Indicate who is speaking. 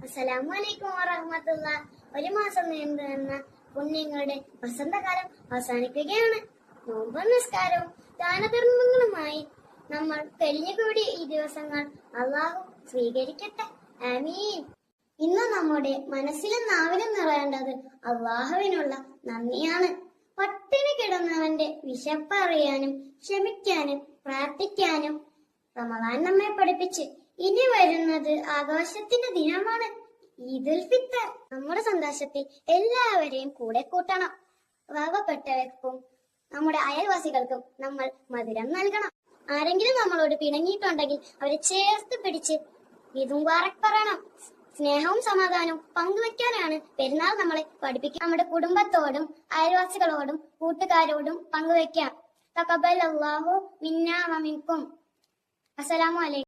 Speaker 1: അസ്സലാമു അലൈക്കും വറഹ്മത്തുള്ള. ഒരു മാസം നീണ്ടു നിന്ന പുണ്യങ്ങളുടെ വസന്തകാലം അവസാനിക്കുകയാണ്. നോമ്പും നിസ്കാരവും ദാനധർമ്മങ്ങളുമായി നമ്മൾ കഴിഞ്ഞുകൂടിയ ഈ ദിവസങ്ങൾ അള്ളാഹു സ്വീകരിക്കട്ടെ. ആമീൻ. ഇന്ന് നമ്മുടെ മനസ്സിലും നാവിലും നിറയേണ്ടത് അള്ളാഹുവിനുള്ള നന്ദിയാണ്. പട്ടിണി കിടന്നവന്റെ വിശപ്പ് അറിയാനും ക്ഷമിക്കാനും പ്രാർത്ഥിക്കാനും റമളാൻ നമ്മെ പഠിപ്പിച്ച് ഇനി വരുന്നത് ആഘോഷത്തിന്റെ ദിനമാണ്, ഈദുൽ ഫിത്തർ. നമ്മുടെ സന്തോഷത്തിൽ എല്ലാവരെയും കൂടെ കൂട്ടണം. പാവപ്പെട്ടവർക്കും നമ്മുടെ അയൽവാസികൾക്കും നമ്മൾ മധുരം നൽകണം. ആരെങ്കിലും നമ്മളോട് പിണങ്ങിയിട്ടുണ്ടെങ്കിൽ അവരെ ചേർത്ത് പിടിച്ച് ഈദ് മുബാറക് പറയണം. സ്നേഹവും സമാധാനവും പങ്കുവെക്കാനാണ് പെരുന്നാൾ നമ്മളെ പഠിപ്പിക്കുക. നമ്മുടെ കുടുംബത്തോടും അയൽവാസികളോടും കൂട്ടുകാരോടും പങ്കുവെക്കാം. തഖബ്ബലല്ലാഹു മിന്നാ വമിൻകും. അസ്സലാമു അലൈക്കും.